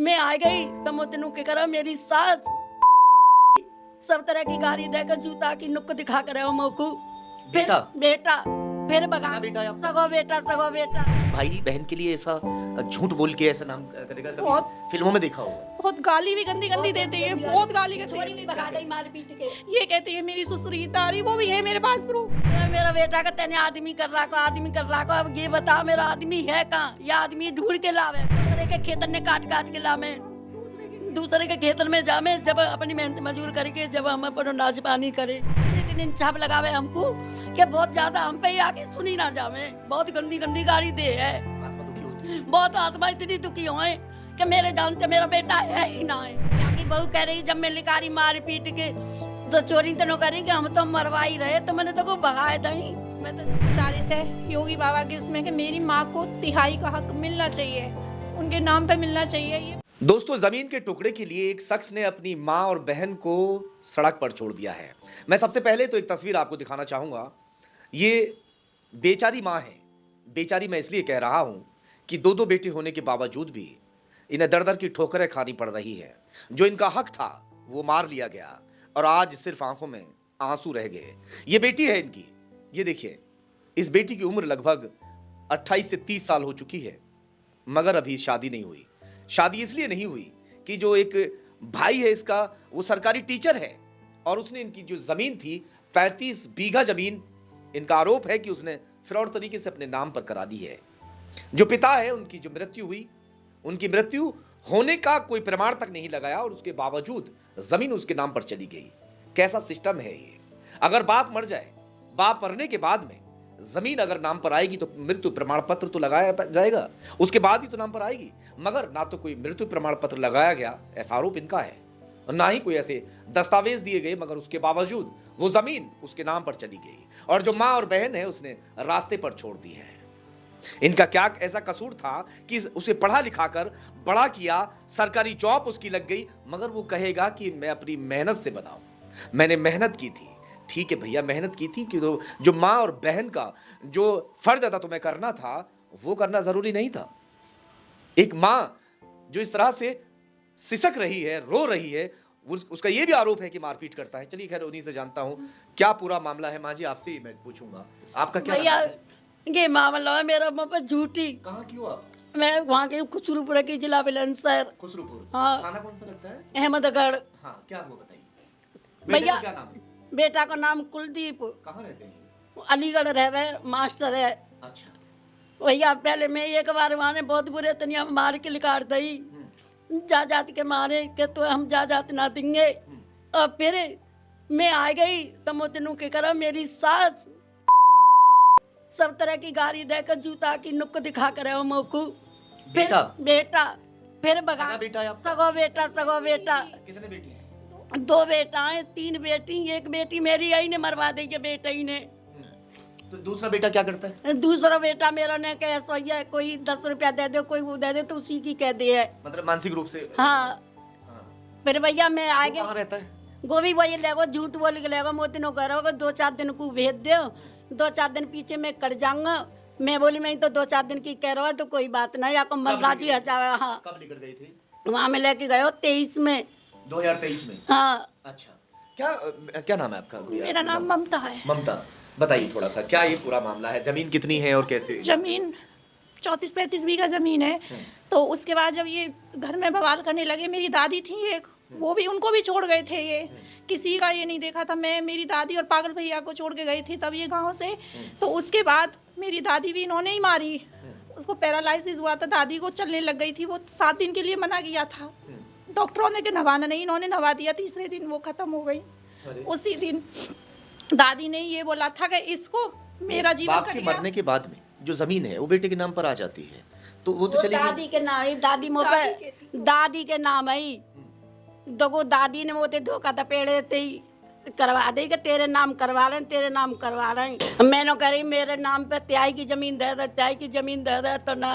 मैं आ गई तो मैं तेनू के करा मेरी सास सब तरह की गाड़ी देकर जूता की नुक दिखा कर मोकू बेटा? बेटा फिर बगा सगा बेटा है आपका? सगो बेटा भाई बहन के लिए ऐसा झूठ बोल के ऐसा नाम करेगा? कभी बहुत- फिल्मों में देखा होगा। बहुत गाली भी गंदी गंदी देते हैं, बहुत गाली छोरी गंदी भी भगा दई मार पीट के ये कहते हैं मेरी ससुरी तारी, वो भी है मेरे पास प्रूफ। ये मेरा बेटा का तेने आदमी कर रहा को अब ये बता मेरा आदमी है कहाँ? ये आदमी ढूंढ के लावे दूसरे के खेतन ने काट काट के लावे दूसरे के खेतन में जामे जब अपनी मेहनत मजूर करके जब हम अपन नाच पानी करे इतने दिन छाप लगावे हमको कि बहुत ज्यादा हम पे आके सुनी ना जावे बहुत गंदी गंदी गाली दे है आत्मा दुखी होती है। बहुत आत्मा इतनी दुखी हुए कि मेरे जानते मेरा बेटा है ही ना है यहाँ की बहू कह रही जब मैं लिकारी मार पीट के तो चोरी तो न करेंगे हम तो मरवाई रहे तो मैंने तो को भगाए दही मैं तो गुजारिश है योगी बाबा के उसमें कि मेरी माँ को तिहाई का हक मिलना चाहिए, उनके नाम पे मिलना चाहिए। ये दोस्तों, जमीन के टुकड़े के लिए एक शख्स ने अपनी मां और बहन को सड़क पर छोड़ दिया है। मैं सबसे पहले तो एक तस्वीर आपको दिखाना चाहूंगा। ये बेचारी मां है। बेचारी मैं इसलिए कह रहा हूं कि दो दो बेटे होने के बावजूद भी इन्हें दर दर की ठोकरें खानी पड़ रही है। जो इनका हक था वो मार लिया गया और आज सिर्फ आंखों में आंसू रह गए। ये बेटी है इनकी। ये देखिए, इस बेटी की उम्र लगभग 28 से 30 साल हो चुकी है, मगर अभी शादी नहीं हुई। शादी इसलिए नहीं हुई कि जो एक भाई है इसका वो सरकारी टीचर है और उसने इनकी जो जमीन थी 35 बीघा जमीन, इनका आरोप है कि उसने फ्रॉड तरीके से अपने नाम पर करा दी है। जो पिता है उनकी जो मृत्यु हुई, उनकी मृत्यु होने का कोई प्रमाण तक नहीं लगाया और उसके बावजूद जमीन उसके नाम पर चली गई। कैसा सिस्टम है ये? अगर बाप मर जाए, बाप मरने के बाद में जमीन अगर नाम पर आएगी तो मृत्यु प्रमाण पत्र तो लगाया जाएगा, उसके बाद ही तो नाम पर आएगी। मगर ना तो कोई मृत्यु प्रमाण पत्र लगाया गया, ऐसा आरोप इनका है, और ना ही कोई ऐसे दस्तावेज दिए गए, मगर उसके बावजूद वो जमीन उसके नाम पर चली गई और जो मां और बहन है उसने रास्ते पर छोड़ दी है। इनका क्या ऐसा कसूर था कि उसे पढ़ा लिखा कर बड़ा किया, सरकारी जॉब उसकी लग गई, मगर वो कहेगा कि मैं अपनी मेहनत से बनाऊं, मैंने मेहनत की थी। ठीक है भैया, मेहनत की थी कि जो माँ और बहन का जो फर्ज अदा तुम्हें करना था वो करना जरूरी नहीं था। एक माँ जो इस तरह से सिसक रही है, रो रही है, उसका ये भी आरोप है कि मारपीट करता है। चलिए खैर उन्हीं से जानता हूँ क्या पूरा मामला है। माँ जी आपसे ही मैं पूछूंगा, आपका क्या भैया ये मामला है मेरा मुंह पे झूठी। कहाँ क्यों आप? मैं वहाँ के खुसरूपुरा की जिला बुलंदशहर खुसरूपुर। हाँ। खाना कौन सा लगता है? अहमदगढ़। हाँ, क्या हुआ बताइए। भैया क्या नाम है? बेटा का नाम कुलदीप, कहाँ रहते हैं? अलीगढ़ रहे मास्टर है। अच्छा। भैया पहले मैं एक बार वहाँ बहुत बुरे तनिया मार के लिकाट दी जा जात के मारे के तो हम जा जात ना देंगे। और फिर मैं आ गई तो मैं तेनू के करा मेरी सास सब तरह की गाड़ी देकर जूता की नुक दिखा कर मोकू बेटा? बेटा फिर बगा सगा बेटा है आपका? सगो बेटा कितने बेटे हैं? 2 बेटा है, 3 बेटी, एक बेटी मेरी आई ने मरवा दी के बेटे ही ने। तो दूसरा बेटा क्या करता है? दूसरा बेटा मेरा ने कह सोया है, कोई 10 रुपया दे दे, कोई वो दे दे तो उसी की कह दे है। मतलब मानसिक रूप से? हाँ। हाँ। फिर भैया मैं वो आगे कहाँ रहता है? गोभी वही लेगो झूठ बोल के लेगो मोतिनो करो 2-4 दिन को भेज दो, 2-4 दिन पीछे मैं कर जाऊंगा। मैं बोली मैं तो 2-4 दिन की कह रहा है तो कोई बात नहीं, आपको मर्राजी हचावे। हाँ कब लेकर गई थी? वहाँ में लेके गए 23 में। 2023 में? हाँ। अच्छा। क्या क्या नाम है आपका? मेरा नाम ममता है। ममता, बताइए थोड़ा सा क्या ये पूरा मामला है, जमीन कितनी है और कैसे? जमीन 34-35 बीघा जमीन है। तो उसके बाद जब ये घर में बवाल करने लगे, मेरी दादी थी एक, वो भी उनको भी छोड़ गए थे। ये किसी का ये नहीं देखा था, मैं मेरी दादी और पागल भैया को छोड़ के गई थी तब ये गांव से। तो उसके बाद मेरी दादी भी इन्होंने ही मारी, उसको पैरालाइसिस हुआ था, दादी को चलने लग गई थी। वो 7 दिन के लिए मना किया था डॉक्टरों ने कि नहवाना नहीं, इन्होंने नहवा दिया। तीसरे दिन वो खत्म हो गई। उसी दिन दादी ने ये बोला था कि इसको मेरा जीवन बाप कट के गया। मरने के बाद में जो जमीन है वो बेटे के नाम पर आ जाती है तो वो तो चली गई। दादी के नाम है, दादी मोह पे दादी के नाम है। देखो दादी ने मोते धोखा दपेड़े थे करवा दे कि तेरे नाम करवा रहे, तेरे नाम करवा रहे। मैंने करी मेरे नाम पे त्याई की जमीन दे दे, त्याई की जमीन दे दे। तो ना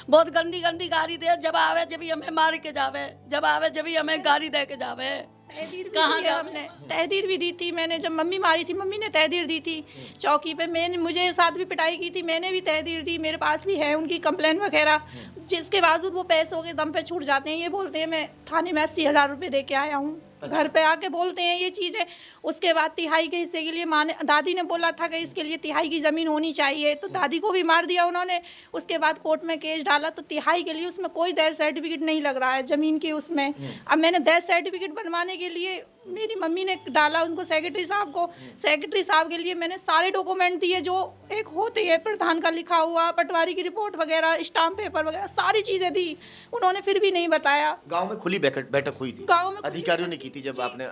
बहुत गंदी गंदी गाड़ी दे, जब आवे जब हमें मार के जावे, जब आवे जब हमें गाड़ी दे के जावे। तहदीर भी कहाँ दी है हमने, तहदीर भी दी थी मैंने। जब मम्मी मारी थी मम्मी ने तहदीर दी थी चौकी पे। मैंने मुझे साथ भी पिटाई की थी, मैंने भी तहदीर दी, मेरे पास भी है उनकी कंप्लेन वगैरह। जिसके बावजूद वो पैसों के दम पे छूट जाते हैं। ये बोलते हैं मैं थाने में 80,000 रुपये दे के आया हूँ, घर पे आके बोलते हैं ये चीज़ें। उसके बाद तिहाई के हिस्से के लिए माँ ने, दादी ने बोला था कि इसके लिए तिहाई की ज़मीन होनी चाहिए, तो दादी को भी मार दिया उन्होंने। उसके बाद कोर्ट में केस डाला तो तिहाई के लिए उसमें कोई डेथ सर्टिफिकेट नहीं लग रहा है ज़मीन की उसमें। अब मैंने डेथ सर्टिफिकेट बनवाने के लिए मेरी मम्मी ने डाला उनको, सेक्रेटरी साहब को। सेक्रेटरी साहब के लिए मैंने सारे डॉक्यूमेंट दिए जो एक होते हैं, प्रधान का लिखा हुआ, पटवारी की रिपोर्ट वगैरह, स्टाम्प पेपर वगैरह, सारी चीज़ें दी। उन्होंने फिर भी नहीं बताया। गांव में खुली बैठक हुई थी, गांव में अधिकारियों ने की थी जब आपने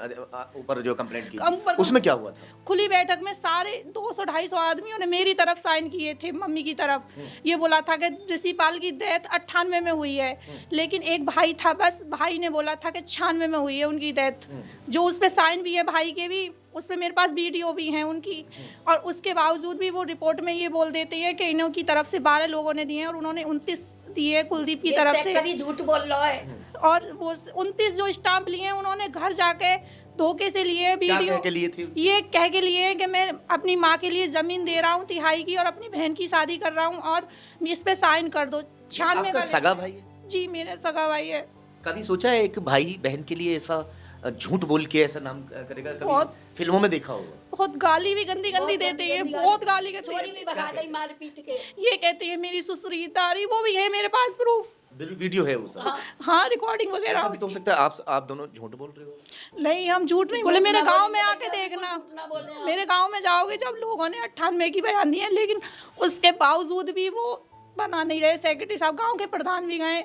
ऊपर जो कंप्लेंट की ऊपर- उसमें क्या हुआ था? खुली बैठक में सारे 200-250 आदमियों ने मेरी तरफ साइन किए थे, मम्मी की तरफ। ये बोला था कि ऋषिपाल की डेथ 98 में हुई है, लेकिन एक भाई था बस, भाई ने बोला था कि 96 में हुई है उनकी डेथ। जो उस पे साइन भी है भाई के भी, उस पे मेरे पास वीडियो भी हैं उनकी। और उसके बावजूद भी वो रिपोर्ट में ये बोल देते हैं कि इन्हों की तरफ से 12 लोगों ने दिए हैं और उन्होंने 29 दिए कुलदीप की तरफ से। झूठ बोल रहा है। और वो 29 जो स्टाम्प लिए हैं उन्होंने घर जाके धोखे से लिए क्या वीडियो। कह के लिए थे? ये कह के लिए कि मैं अपनी माँ के लिए ज़मीन दे रहा हूँ तिहाई की और अपनी बहन की शादी कर रहा हूँ और इस पे साइन कर दो। 96 आपका का सगा भाई है? जी मेरा सगा भाई है। कभी सोचा है एक भाई बहन के लिए ऐसा झूठ बोल के ऐसा नाम करेगा? कभी बहुत- फिल्मों में देखा होगा। बहुत गाली भी गंदी गंदी देते हैं, बहुत गाली चोरी भी गंदी। भगा गई मार पीट के। ये कहते हैं मेरी ससुरी तारी, वो भी है मेरे पास प्रूफ। वीडियो है वो सब। हाँ रिकॉर्डिंग ऐसा वगैरह। भी तो हो सकता है आप दोनों झूठ बोल रहे हो। नहीं हम झूठ नहीं बोले, मेरे गांव में आके देखना। ना बोले आप। मेरे गांव में जाओगे जब लोगों ने 98 की बयान दी है, लेकिन उसके बावजूद भी वो बना नहीं रहे। सेक्रेटरी साहब, गांव के प्रधान भी गए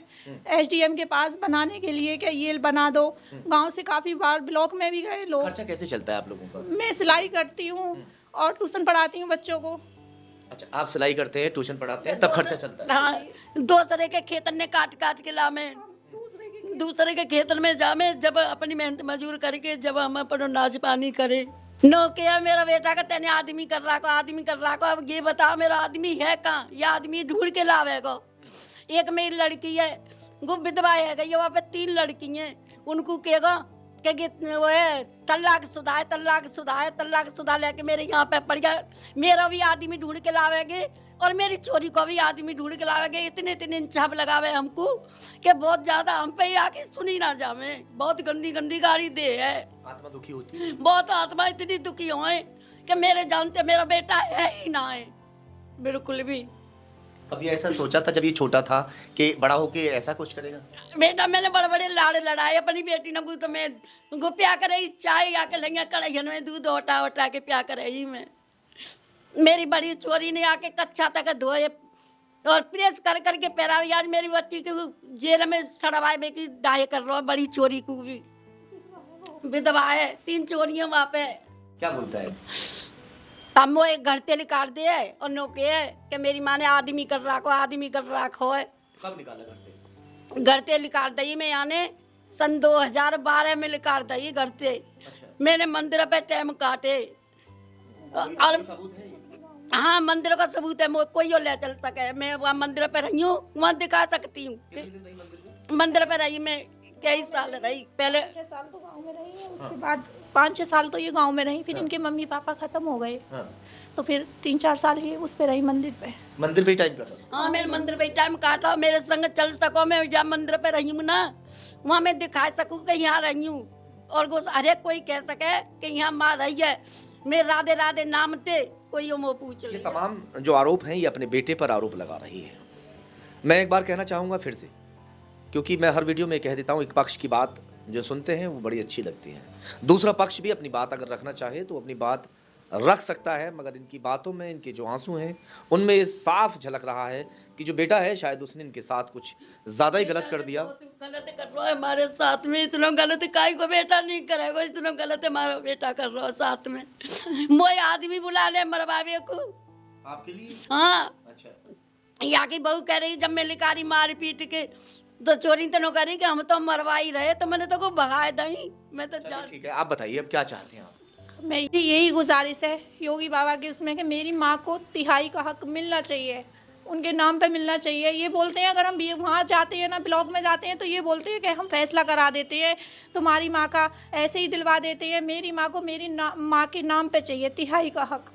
एसडीएम के पास बनाने के लिए कि ये बना दो। गांव से काफ़ी बार ब्लॉक में भी गए लोग। खर्चा कैसे चलता है आप लोगों का? मैं सिलाई करती हूँ और ट्यूशन पढ़ाती हूँ बच्चों को। अच्छा, आप सिलाई करते हैं, ट्यूशन पढ़ाते हैं, तब खर्चा चलता है। हाँ, दूसरे के खेतन ने काट काट के लामे, दूसरे के खेतन में जामे, जब अपनी मेहनत मजूर करके जब हम अपनो नाच पानी करे। नो किया मेरा बेटा का तेने आदमी कर रहा को। अब ये बता मेरा आदमी है कहाँ? ये आदमी ढूंढ के लावे को। एक मेरी लड़की है, वो विधवा है गई, वहाँ पे 3 लड़की हैं। उनको कहेगा कि वो है तलाक शुदा लेके मेरे यहाँ पे पड़ गया। मेरा भी आदमी ढूंढ के लावेगे और मेरी चोरी को भी आदमी ढूंढ के लावेगे। इतने इंसाफ लगावे हमको कि बहुत ज्यादा हम पे ही आके सुनी ना जावे। बहुत गंदी गंदी गाली दे है। आत्मा दुखी होती है। बहुत आत्मा इतनी दुखी हो कि मेरे जानते मेरा बेटा है ही ना है बिल्कुल भी। कभी ऐसा सोचा था जब ये छोटा था कि बड़ा होके ऐसा कुछ करेगा? बेटा मैंने बड़े बड़े लाड़ लड़ाए अपनी बेटी ने। तो मैं उनको प्या करे चाय आके लेंगे कढ़ाइयन में दूध ओटा के प्या करे ही मैं। मेरी बड़ी चोरी ने आके कच्चा तक धोए और प्रेस कर करके पहरावी। आज मेरी बच्ची को जेल में सड़वाए बेकी दाए कर रहा है। बड़ी चोरी को भी विधवा है, 3 चोरियां वहाँ पे। क्या बोलता है? हम वो एक घर से निकाल दे और नौके है कि मेरी माँ ने आदमी कर रखो है। कब निकाला घर से? घर से निकाल दी मैं यानी सन 2012 में निकाल दी घर से। अच्छा। मैंने मंदिर पे टाइम काटे और सबूत है ये? हाँ मंदिर का सबूत है। कोई और ले चल सके। मैं वहाँ मंदिर पे रही हूँ, वहाँ दिखा सकती हूँ। कितने दिन रही मंदिर में? मंदिर पे रही मैं कई साल रही। पहले 6 साल तो गांव में रही है, उसके बाद 5-6 साल तो ये गांव में रही। फिर इनके मम्मी पापा खत्म हो गए, हाँ। तो फिर 3-4 साल ये उस पे रही मंदिर पे। मंदिर पे ही टाइम करता? हाँ मेरे मंदिर पे टाइम काटा। मेरे संग चल सको। मैं जहाँ मंदिर पे रही हूँ ना, वहाँ मैं दिखा सकूँ कि यहाँ रही हूँ और हर एक कोई कह सके कि यहाँ माँ रही है। मैं राधे राधे नाम थे कोई वो पूछ ये ले। तमाम जो आरोप हैं ये अपने बेटे पर आरोप लगा रही है। मैं एक बार कहना चाहूँगा फिर से, क्योंकि मैं हर वीडियो में कह देता हूँ, एक पक्ष की बात जो सुनते हैं वो बड़ी अच्छी लगती है। दूसरा पक्ष भी अपनी बात अगर रखना चाहे तो अपनी बात रख सकता है, मगर इनकी बातों में इनके जो आंसू हैं उनमें ये साफ झलक रहा है कि जो बेटा है शायद उसने इनके साथ कुछ ज़्यादा ही गलत कर दिया। गलत कर रहा है हमारे साथ में। इतना गलत काई को बेटा नहीं करेगा, इतना गलत हमारा बेटा कर रहा है साथ में। मोए आदमी बुला ले मरवावे को आपके लिए? हाँ अच्छा। यहाँ की बहू कह रही जब मैं लिकारी मार पीट के तो चोरी तो करी कि हम तो मरवाई रहे, तो मैंने तो को भगाए दही। मैं तो चलिए ठीक है, आप बताइए अब क्या चाहते हैं आप? मेरी यही गुजारिश है योगी बाबा की उसमें कि मेरी माँ को तिहाई का हक मिलना चाहिए। उनके नाम पे मिलना चाहिए। ये बोलते हैं अगर हम भी वहाँ जाते हैं ना, ब्लॉक में जाते हैं, तो ये बोलते हैं कि हम फैसला करा देते हैं, तुम्हारी माँ का ऐसे ही दिलवा देते हैं। मेरी माँ को मेरी माँ के नाम पे चाहिए तिहाई का हक।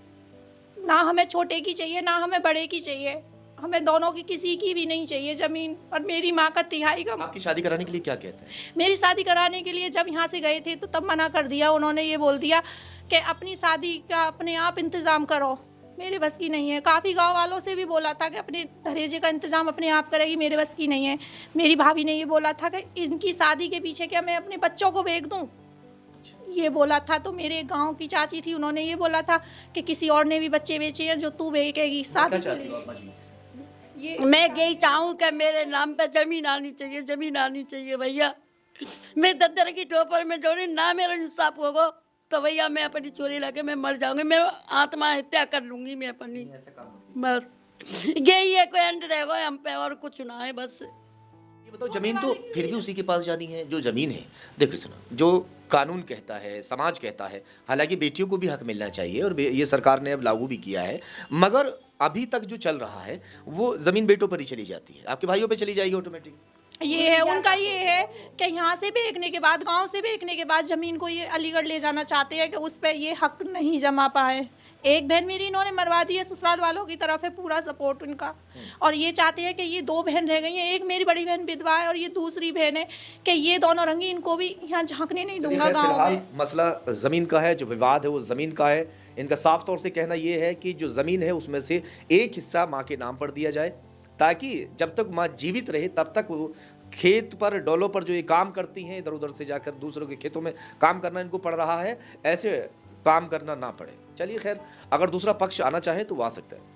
ना हमें छोटे की चाहिए, ना हमें बड़े की चाहिए, हमें दोनों की किसी की भी नहीं चाहिए ज़मीन। और मेरी माँ का तिहाई का। आपकी शादी कराने के लिए क्या कहते हैं? मेरी शादी कराने के लिए जब यहाँ से गए थे तो तब मना कर दिया उन्होंने। ये बोल दिया कि अपनी शादी का अपने आप इंतज़ाम करो, मेरे बस की नहीं है। काफ़ी गांव वालों से भी बोला था कि अपने दहेजे का इंतज़ाम अपने आप करेगी, मेरे बस की नहीं है। मेरी भाभी ने ये बोला था कि इनकी शादी के पीछे क्या मैं अपने बच्चों को बेच दूँ, ये बोला था। तो मेरे गांव की चाची थी, उन्होंने ये बोला था कि किसी और ने भी बच्चे बेचे हैं जो तू बेचेगी शादी के लिए। ये मैं यही चाहूँ कि मेरे नाम पे जमीन आनी चाहिए, जमीन आनी चाहिए भैया। मैं दद्दर की टोपर में जोड़ी ना मेरा इंसाफ होगा तो भैया मैं अपनी चोरी लगे मैं मर जाऊंगी, मैं आत्मा हत्या कर लूंगी मैं अपनी। बस यही है, कोई एंड रहेगा हम पे और कुछ ना है बस। ये बताओ, जमीन तो फिर भी उसी के पास जानी है जो जमीन है। देखो सुनो, जो कानून कहता है, समाज कहता है, हालांकि बेटियों को भी हक मिलना चाहिए और ये सरकार ने अब लागू भी किया है, मगर अभी तक जो चल रहा है वो जमीन बेटों पर ही चली जाती है, आपके भाइयों पे चली जाएगी ऑटोमेटिक। ये है उनका, ये है कि यहाँ से बेचने के बाद, गांव से बेचने के बाद ज़मीन को ये अलीगढ़ ले जाना चाहते हैं कि उस पर ये हक नहीं जमा पाए। एक बहन मेरी इन्होंने मरवा दी है, ससुराल वालों की तरफ है पूरा सपोर्ट उनका। और ये चाहते हैं कि ये 2 बहन रह गई हैं, एक मेरी बड़ी बहन विधवा है और ये दूसरी बहन है, कि ये दोनों रंगी, इनको भी यहाँ झांकने नहीं दूंगा गाँव फिलहाल में। मसला जमीन का है, जो विवाद है वो जमीन का है। इनका साफ तौर से कहना ये है कि जो जमीन है उसमें से एक हिस्सा माँ के नाम पर दिया जाए, ताकि जब तक माँ जीवित रहे तब तक वो खेत पर, डोलों पर जो ये काम करती हैं, इधर उधर से जाकर दूसरों के खेतों में काम करना इनको पड़ रहा है, ऐसे काम करना ना पड़े। चलिए खैर, अगर दूसरा पक्ष आना चाहे तो वो आ सकता है।